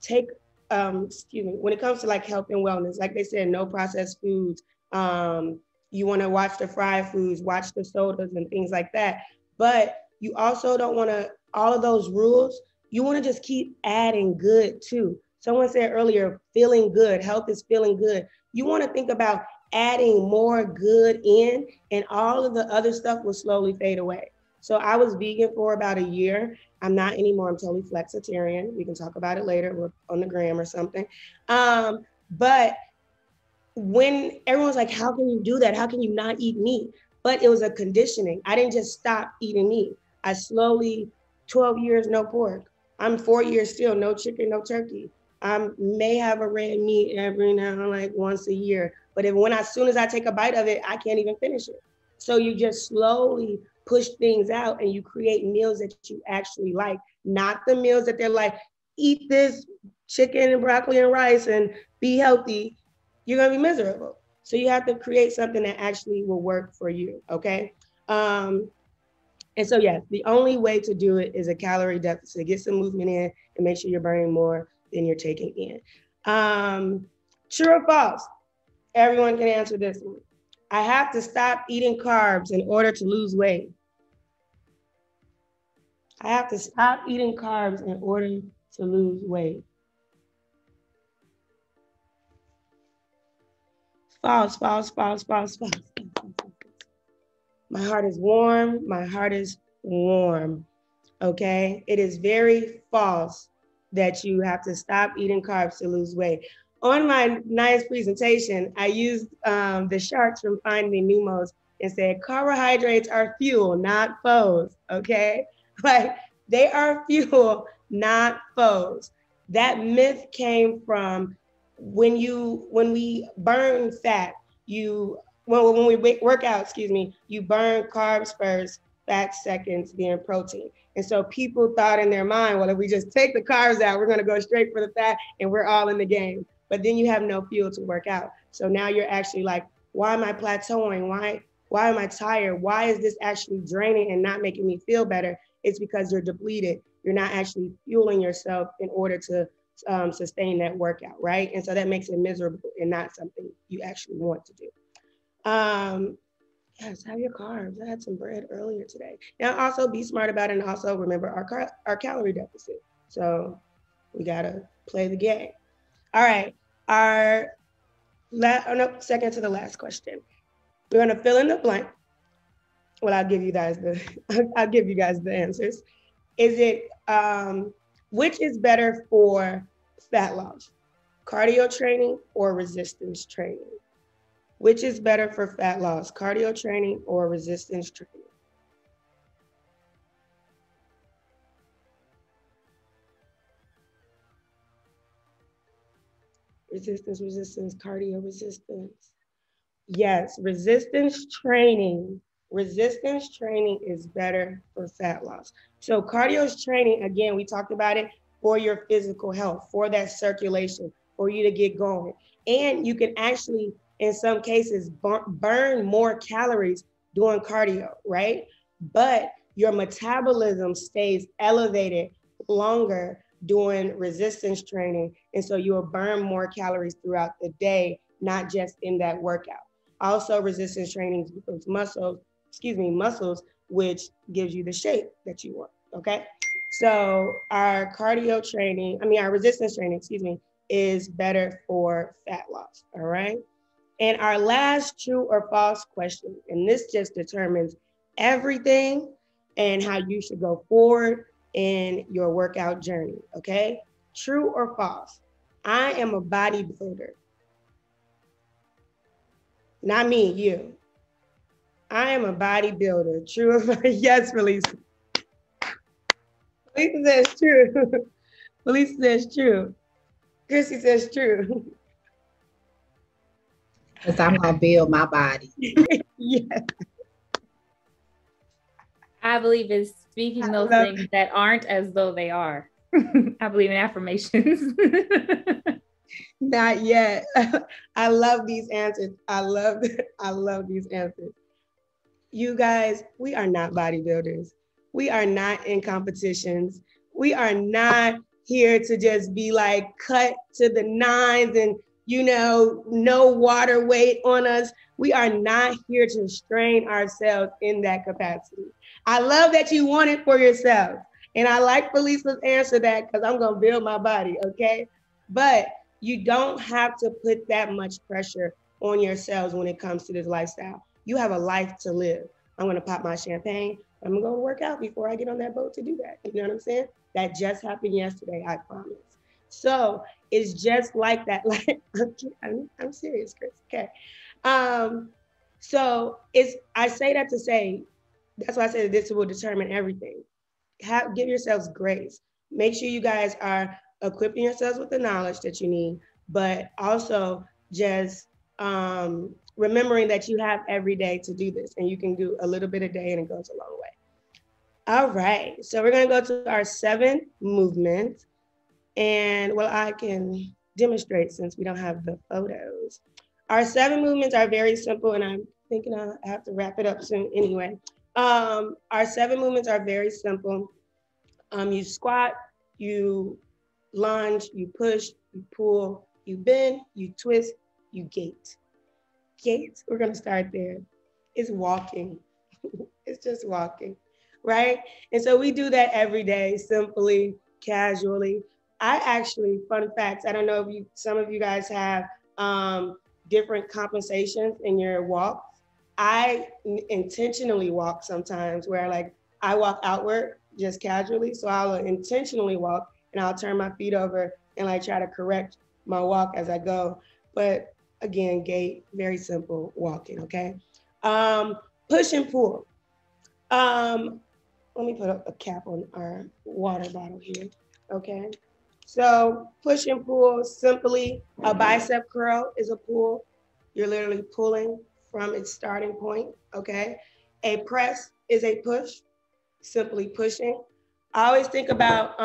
when it comes to like health and wellness, like they said, no processed foods. You wanna watch the fried foods, watch the sodas and things like that. But you also don't wanna, all of those rules, you wanna just keep adding good too. Someone said earlier, feeling good, health is feeling good. You wanna think about adding more good in, and all of the other stuff will slowly fade away. So I was vegan for about a year. I'm not anymore, I'm totally flexitarian. We can talk about it later on the gram or something. But when everyone's like, how can you do that? How can you not eat meat? But it was a conditioning. I didn't just stop eating meat. I slowly, 12 years, no pork. I'm 4 years still, no chicken, no turkey. I may have a red meat every now and like once a year, but as soon as I take a bite of it, I can't even finish it. So you just slowly push things out and you create meals that you actually like, not the meals that they're like, eat this chicken and broccoli and rice and be healthy. You're gonna be miserable. So you have to create something that actually will work for you, okay? And so yes, the only way to do it is a calorie deficit. Get some movement in and make sure you're burning more than you're taking in. True or false? Everyone can answer this one. I have to stop eating carbs in order to lose weight. I have to stop eating carbs in order to lose weight. False, false, false, false, false. My heart is warm. My heart is warm. Okay? It is very false that you have to stop eating carbs to lose weight. On my nice presentation, I used the sharks from Finding Nemo's and said, carbohydrates are fuel, not foes, okay? Like, they are fuel, not foes. That myth came from when we burn fat, when we work out, you burn carbs first, fat seconds, then protein. And so people thought in their mind, well, if we just take the carbs out, we're gonna go straight for the fat and we're all in the game. But then you have no fuel to work out. So now you're actually like, why am I plateauing? Why am I tired? Why is this actually draining and not making me feel better? It's because you're depleted. You're not actually fueling yourself in order to sustain that workout, right? And so that makes it miserable and not something you actually want to do. Yes, have your carbs. I had some bread earlier today. Now also be smart about it and also remember our calorie deficit. So we gotta play the game. All right, second to the last question. We're gonna fill in the blank. Well, I'll give you guys the answers. Is it, which is better for fat loss? Cardio training or resistance training? Which is better for fat loss, cardio training or resistance training? Resistance, cardio resistance. Yes, resistance training is better for fat loss. So cardio is training, again, we talked about it, for your physical health, for that circulation, for you to get going. And you can actually, in some cases, burn more calories doing cardio, right? But your metabolism stays elevated longer doing resistance training. And so you will burn more calories throughout the day, not just in that workout. Also, resistance training builds muscles, which gives you the shape that you want, okay? So our resistance training, is better for fat loss, all right? And our last true or false question, and this just determines everything and how you should go forward in your workout journey, okay? True or false? I am a bodybuilder. Not me, you. I am a bodybuilder. True or false? Yes, Falisa. Falisa says true. Falisa says true. Kristie says true. Because I'm going to build my body. Yes. I believe it's speaking those things that aren't as though they are. I believe in affirmations. Not yet. I love these answers. I love these answers. You guys, we are not bodybuilders. We are not in competitions. We are not here to just be like cut to the nines and, no water weight on us. We are not here to strain ourselves in that capacity. I love that you want it for yourself. And I like Falisa's answer that because I'm going to build my body, okay? But you don't have to put that much pressure on yourselves when it comes to this lifestyle. You have a life to live. I'm going to pop my champagne. I'm going to go work out before I get on that boat to do that. You know what I'm saying? That just happened yesterday, I promise. So it's just like that. Like, I'm serious, Chris. Okay. So I say that to say, that's why I said this will determine everything. Give yourselves grace. Make sure you guys are equipping yourselves with the knowledge that you need, but also just remembering that you have every day to do this, and you can do a little bit a day and it goes a long way. All right, so we're gonna go to our 7 movements, and I can demonstrate since we don't have the photos. Our 7 movements are very simple, and I'm thinking I have to wrap it up soon anyway. Our 7 movements are very simple. You squat, you lunge, you push, you pull, you bend, you twist, you gate. Gate, we're gonna start there. It's walking. It's just walking, right? And so we do that every day, simply, casually. I actually, fun facts, I don't know if some of you guys have different compensations in your walks. I intentionally walk sometimes where I walk outward just casually. So I'll intentionally walk and I'll turn my feet over and try to correct my walk as I go. But again, gait, very simple walking, okay? Push and pull. Let me put a cap on our water bottle here, okay? So push and pull, simply a bicep curl is a pull. You're literally pulling from its starting point, okay? A press is a push, simply pushing. I always think about,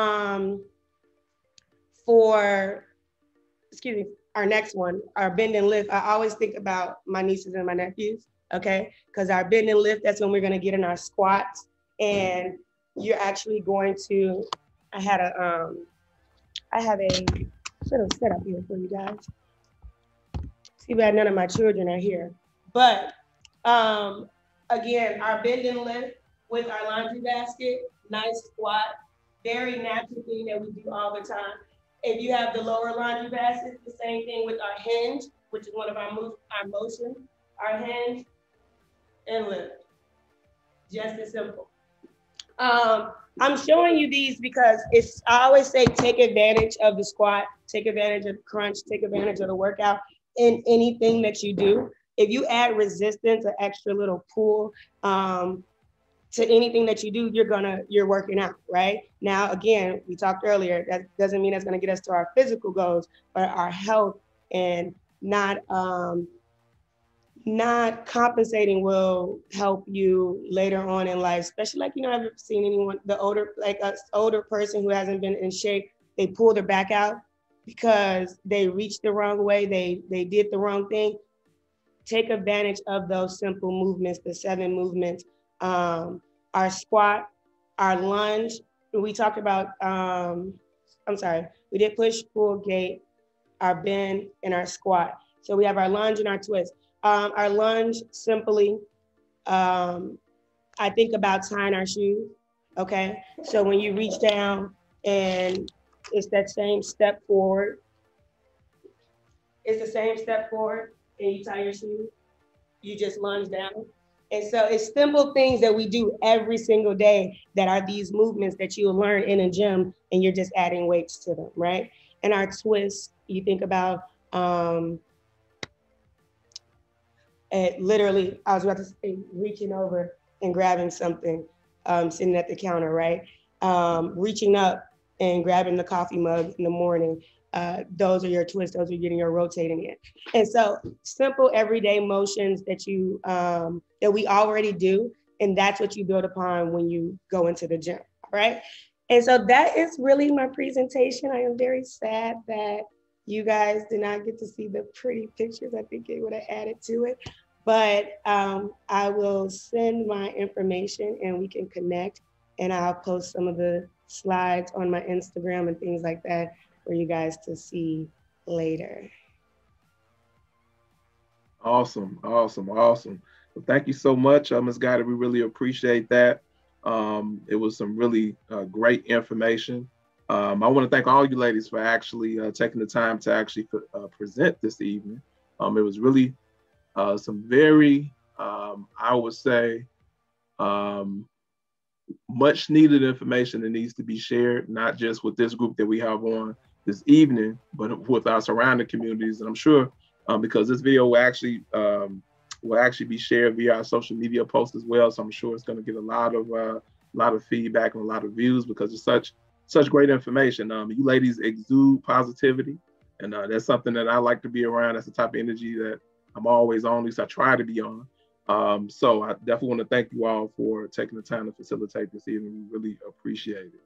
our next one, our bend and lift, I always think about my nieces and my nephews, okay? Because our bend and lift, that's when we're gonna get in our squats, and you're actually going to, I have a little setup here for you guys. See, but none of my children are here. But again, our bend and lift with our laundry basket, nice squat, very natural thing that we do all the time. If you have the lower laundry basket, the same thing with our hinge, which is one of our motions, our hinge and lift. Just as simple. I'm showing you these because I always say take advantage of the squat, take advantage of the crunch, take advantage of the workout in anything that you do. if you add resistance, an extra little pull to anything that you do, you're working out, right? Now, again, we talked earlier, that doesn't mean that's gonna get us to our physical goals, but our health and not compensating will help you later on in life, especially like, you know, I've seen anyone, like an older person who hasn't been in shape, they pull their back out because they reached the wrong way, they did the wrong thing. Take advantage of those simple movements, the 7 movements. Our squat, our lunge, we talked about, we did push, pull, gate, our bend, and our squat. So we have our lunge and our twist. Our lunge, simply, I think about tying our shoes, okay? So when you reach down and it's that same step forward, it's the same step forward, and you tie your shoes, you just lunge down. And so it's simple things that we do every single day that are these movements that you'll learn in a gym, and you're just adding weights to them, right? And our twist, you think about, literally, I was about to say, reaching over and grabbing something, sitting at the counter, right? Reaching up and grabbing the coffee mug in the morning. Those are your twists, those are getting your rotating in. And so simple everyday motions that you, that we already do. And that's what you build upon when you go into the gym, right? And so that is really my presentation. I am very sad that you guys did not get to see the pretty pictures. I think it would have added to it. But I will send my information and we can connect, and I'll post some of the slides on my Instagram and things like that for you guys to see later. Awesome. Well, thank you so much, Ms. Guider. We really appreciate that. It was some really great information. I want to thank all you ladies for actually taking the time to actually present this evening. It was really some very, I would say, much needed information that needs to be shared, not just with this group that we have on this evening, but with our surrounding communities. And I'm sure because this video will actually be shared via our social media posts as well. So I'm sure it's going to get a lot of feedback and a lot of views because it's such great information. You ladies exude positivity, and that's something that I like to be around. That's the type of energy that I'm always on, at least I try to be on. So I definitely want to thank you all for taking the time to facilitate this evening. We really appreciate it.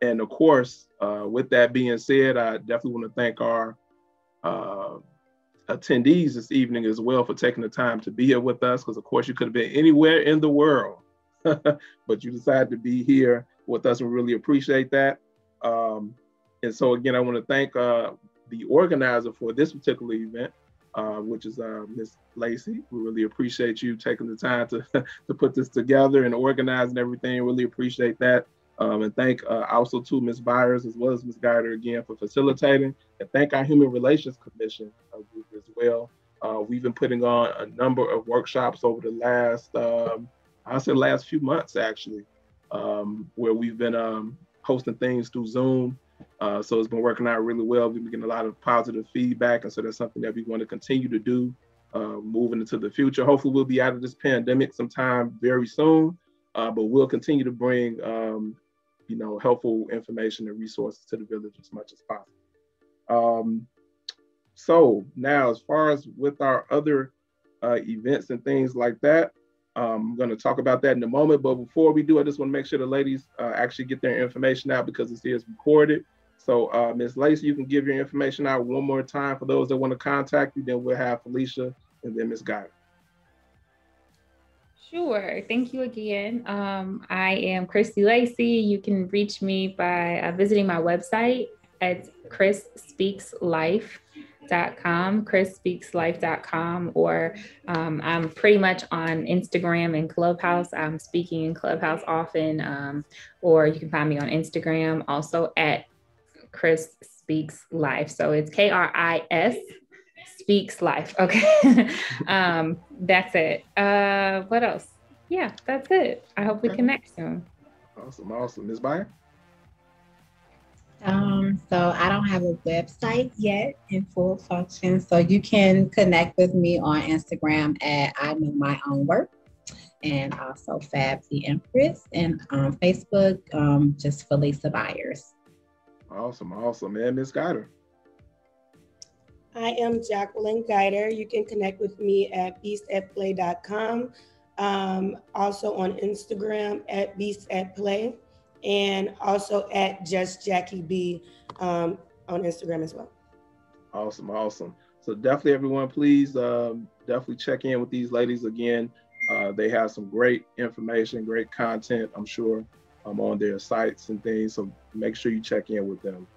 And of course, with that being said, I definitely want to thank our attendees this evening as well for taking the time to be here with us, because of course you could have been anywhere in the world, but you decided to be here with us. We really appreciate that. And so again, I want to thank the organizer for this particular event, which is Ms. Lacy. We really appreciate you taking the time to put this together and organize and everything. Really appreciate that. And thank also to Ms. Byers as well as Ms. Guider again for facilitating, and thank our Human Relations Commission group as well. We've been putting on a number of workshops over the last few months actually, where we've been hosting things through Zoom. So it's been working out really well. We've been getting a lot of positive feedback, and so that's something that we want to continue to do moving into the future. Hopefully we'll be out of this pandemic sometime very soon, but we'll continue to bring helpful information and resources to the village as much as possible. So now, as far as with our other events and things like that, I'm going to talk about that in a moment. But before we do, I just want to make sure the ladies actually get their information out because this is recorded. So Ms. Lacy, you can give your information out one more time for those that want to contact you. Then we'll have Felicia and then Ms. Guider. Sure. Thank you again. I am Kristie Lacy. You can reach me by visiting my website at chrisspeakslife.com, or I'm pretty much on Instagram and Clubhouse. I'm speaking in Clubhouse often, or you can find me on Instagram also at Chris Speaks Life. So it's KRIS Speaks Life. Okay. That's it. What else? Yeah, that's it. I hope we connect soon. Awesome. Ms. Byers? So I don't don't have a website yet in full function. So you can connect with me on Instagram at I Know My Own Work, and also Fab the Empress, and on Facebook, just Falisa Byers. Awesome. And Ms. Guider? I am Jacquelyn Guider. You can connect with me at beastatplay.com. Also on Instagram at beastatplay, and also at Just Jackie B on Instagram as well. Awesome. So definitely, everyone, please definitely check in with these ladies again. They have some great information, great content, I'm sure, on their sites and things. So make sure you check in with them.